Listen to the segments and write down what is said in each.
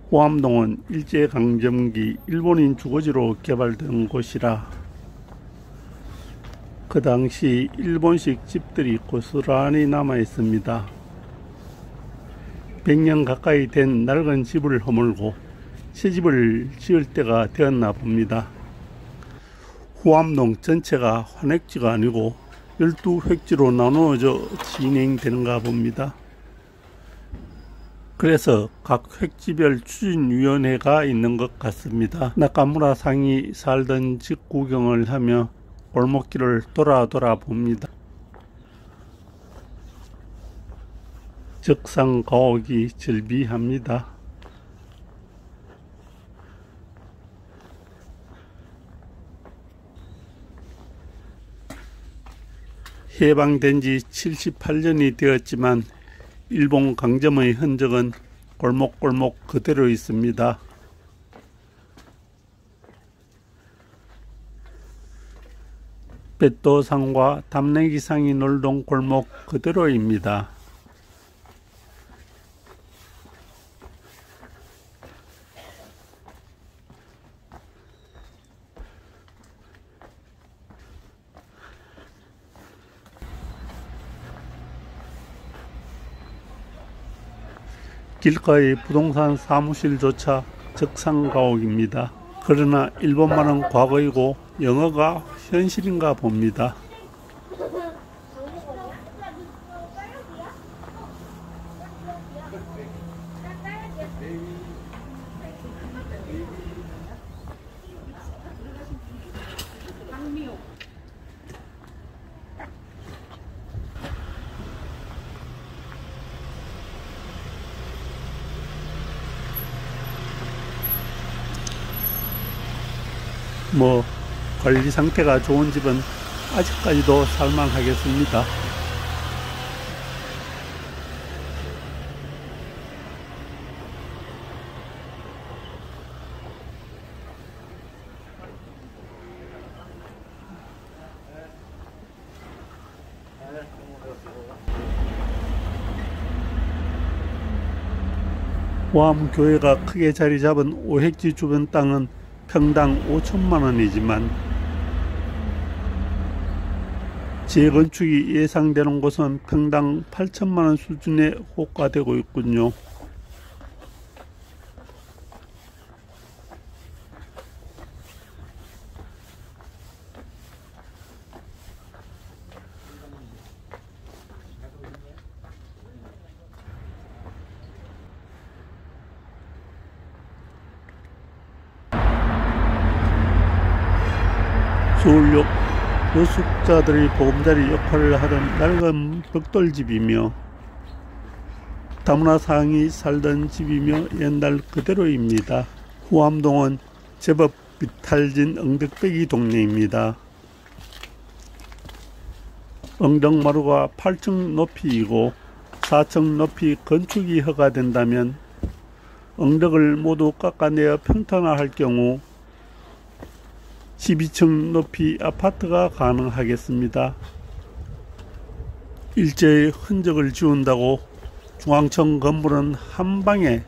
호암동은 일제강점기 일본인 주거지로 개발된 곳이라 그 당시 일본식 집들이 고스란히 남아 있습니다. 100년 가까이 된 낡은 집을 허물고 새 집을 지을 때가 되었나 봅니다. 호암동 전체가 환획지가 아니고 12획지로 나누어져 진행되는가 봅니다. 그래서 각 획지별 추진위원회가 있는 것 같습니다. 나카무라 상이 살던 집 구경을 하며 골목길을 돌아 봅니다. 적상가옥이 즐비합니다. 해방된 지 78년이 되었지만 일본 강점의 흔적은 골목골목 그대로 있습니다. 백도상과 담내기상이 놀던 골목 그대로입니다. 길가의 부동산 사무실조차 적상가옥입니다. 그러나 일본말은 과거이고 영어가 현실인가 봅니다. 관리 상태가 좋은 집은 아직까지도 살만하겠습니다. 호암교회가 크게 자리 잡은 오획지 주변 땅은 평당 5천만원이지만 재건축이 예상되는 곳은 평당 8천만원 수준에 호가되고 있군요. 서울역 노숙자들의 보금자리 역할을 하던 낡은 벽돌집이며 다문화상이 살던 집이며 옛날 그대로입니다. 호암동은 제법 비탈진 엉덕배기 동네입니다. 엉덕마루가 8층 높이이고 4층 높이 건축이 허가된다면 엉덕을 모두 깎아내어 평탄화할 경우 12층 높이 아파트가 가능하겠습니다. 일제의 흔적을 지운다고 중앙청 건물은 한방에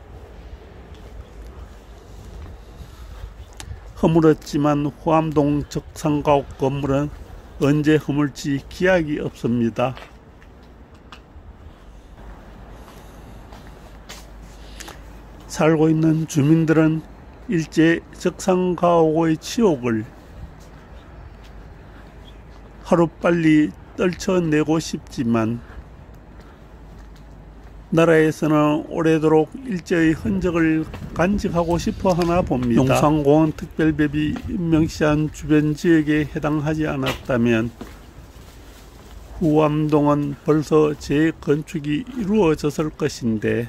허물었지만 호암동 적상가옥 건물은 언제 허물지 기약이 없습니다. 살고 있는 주민들은 일제 적상가옥의 치욕을 하루빨리 떨쳐내고 싶지만 나라에서는 오래도록 일제의 흔적을 간직하고 싶어 하나 봅니다. 용산공원 특별법이 명시한 주변 지역에 해당하지 않았다면 호암동은 벌써 재건축이 이루어졌을 것인데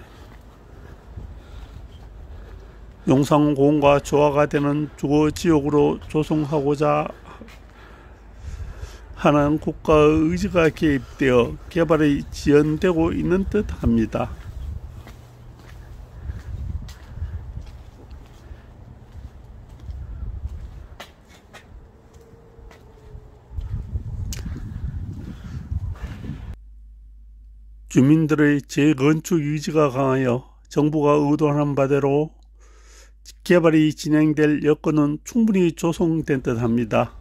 용산공원과 조화가 되는 주거지역으로 조성하고자 하는 국가의 의지가 개입되어 개발이 지연되고 있는 듯합니다. 주민들의 재건축 의지가 강하여 정부가 의도하는 바대로 개발이 진행될 여건은 충분히 조성된 듯합니다.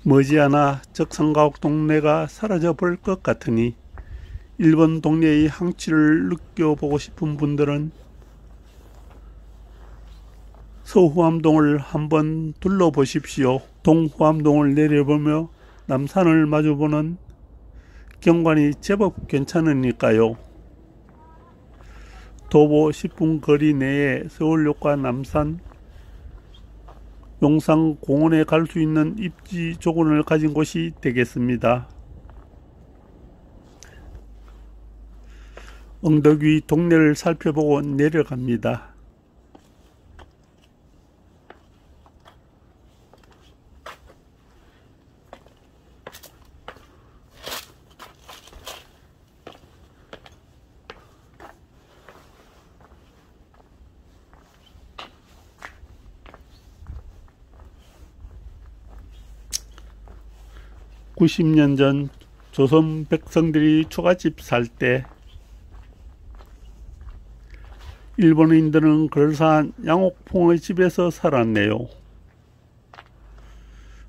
머지않아 적산가옥 동네가 사라져 볼 것 같으니 일본 동네의 향취를 느껴보고 싶은 분들은 서후암동을 한번 둘러보십시오. 동후암동을 내려보며 남산을 마주보는 경관이 제법 괜찮으니까요. 도보 10분 거리 내에 서울역과 남산, 용산공원에 갈 수 있는 입지 조건을 가진 곳이 되겠습니다. 언덕 위 동네를 살펴보고 내려갑니다. (90년) 전 조선 백성들이 초가집 살 때 일본인들은 그럴싸한 양옥풍의 집에서 살았네요.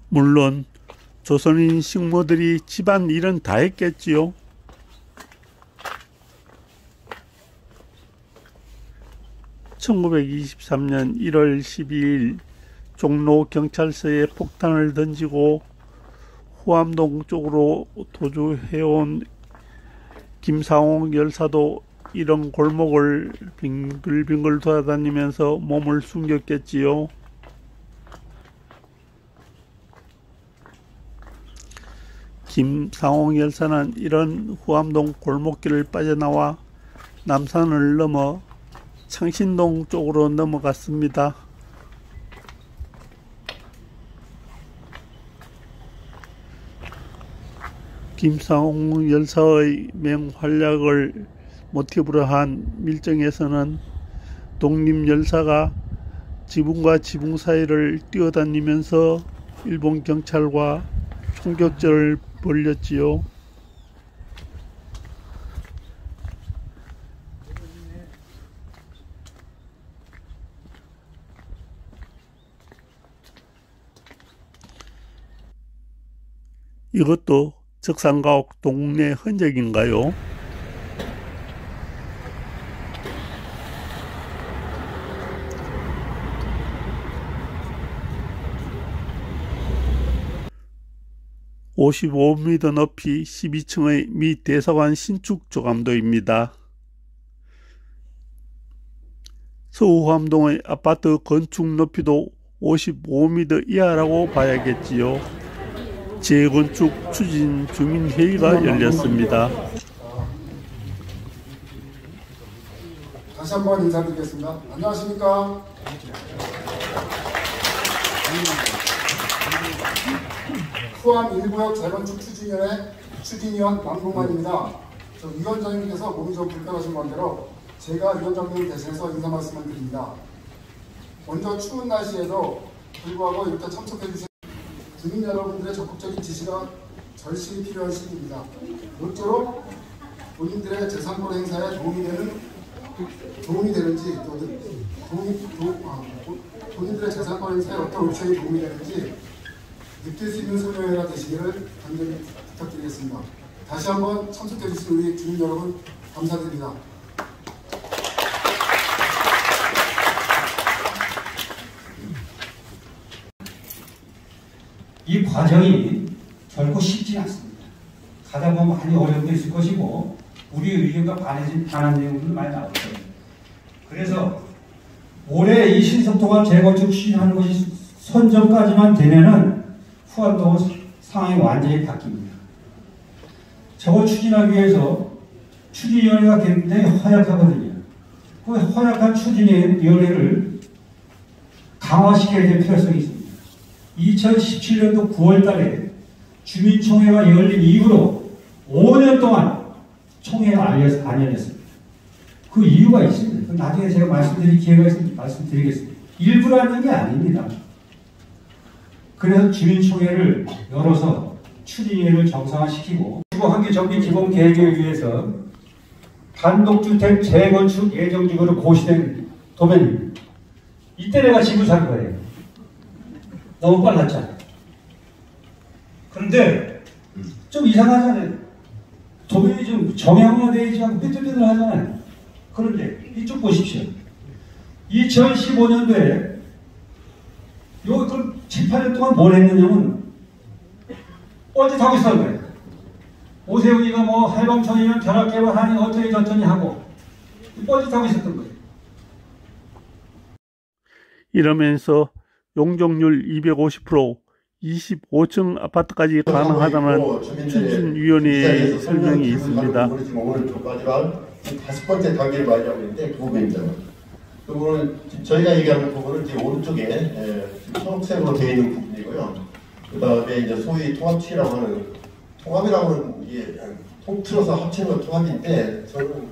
물론 조선인 식모들이 집안 일은 다 했겠지요. (1923년 1월 12일) 종로 경찰서에 폭탄을 던지고 후암동 쪽으로 도주해온 김상옥 열사도 이런 골목을 빙글빙글 돌아다니면서 몸을 숨겼겠지요. 김상옥 열사는 이런 후암동 골목길을 빠져나와 남산을 넘어 창신동 쪽으로 넘어갔습니다. 김상옥 열사의 맹활약을 모티브로 한 밀정에서는 독립열사가 지붕과 지붕 사이를 뛰어다니면서 일본 경찰과 총격전을 벌였지요. 이것도 적산가옥 동네 흔적인가요? (55m) 높이 12층의 미 대사관 신축 조감도입니다. 서후암동의 아파트 건축 높이도 55m 이하라고 봐야겠지요. 재건축 추진 주민회의가 열렸습니다. 다시 한번 인사드리겠습니다. 안녕하십니까? 후암 1구역 재건축 추진위원회 추진위원 남궁만입니다. 저 위원장님께서 몸이 좀 불편하신 관계로 제가 위원장님 대신해서 인사 말씀을 드립니다. 먼저 추운 날씨에도 불구하고 이렇게 참석해 주신 주민 여러분들의 적극적인 지시가 절실히 필요한 시기입니다. 모쪼록 본인들의 재산권 행사에 도움이 되는지 본인들의 재산권 행사에 어떤 옵션이 도움이 되는지 느낄 수 있는 설명회가 되시기를 간절히 부탁드리겠습니다. 다시 한번 참석해 주신 우리 주민 여러분 감사드립니다. 이 과정이 결코 쉽지 않습니다. 가다 보면 많이 어려움도 있을 것이고 우리 의견과 반한 내용들도 많이 나올 거예요. 그래서 올해 이 신속도가 재건축 추진하는 것이 선정까지만 되면은 후암동은 상황이 완전히 바뀝니다. 저걸 추진하기 위해서 추진위원회가 굉장히 허약하거든요. 그 허약한 추진위원회를 강화시켜야 될 필요성이 있습니다. 2017년도 9월 달에 주민총회가 열린 이후로 5년 동안 총회가 안 열렸습니다. 그 이유가 있습니다. 나중에 제가 말씀드릴 기회가 있으면 말씀드리겠습니다. 일부러 하는 게 아닙니다. 그래서 주민총회를 열어서 추진위를 정상화시키고 주거환경정비 기본계획에 의해서 단독주택 재건축 예정지구로 고시된 도면입니다. 이때 내가 집을 산 거예요. 너무 빨랐잖아요. 그런데 좀 이상하잖아요. 도면이 좀 정형화되지 않고 삐뚤삐뚤하잖아요. 그런데 이쪽 보십시오. 2015년도에 요 그럼 7, 8년 동안 뭘 했느냐면 뻘짓하고 있었던 거예요. 오세훈이가 뭐 할방촌이면 벼락개발 하니 어쩌니 저쩌니 하고 뻘짓하고 있었던 거예요. 이러면서 용적률 250%, 25층 아파트까지 가능하다는 추진위원회의 설명이 있습니다. 오늘 조까지만 5번째 단계를 맞이하고 있는데 그 부분입니다. 그거는 저희가 얘기하는 부분은 지금 오른쪽에 초록색으로 되어 있는 부분이고요. 그 다음에 이제 소위 통합치라고 하는, 통합이라고 하는 이게 통틀어서 합치는 건 통합인데, 저는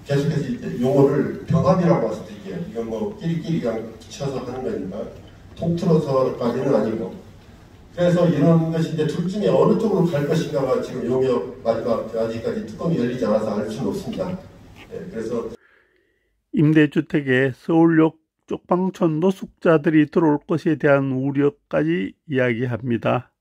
계속해서 이제 용어를 병합이라고 말씀드릴게요. 이건 뭐 끼리끼리 그냥 붙여서 하는 거니까 통틀어서까지는 아니고. 그래서 이런 것이 이제 둘 중에 어느 쪽으로 갈 것인가가 지금 용역 마지막 아직까지 뚜껑이 열리지 않아서 알 수는 없습니다. 네, 그래서 임대주택에 서울역 쪽방촌 노숙자들이 들어올 것에 대한 우려까지 이야기합니다.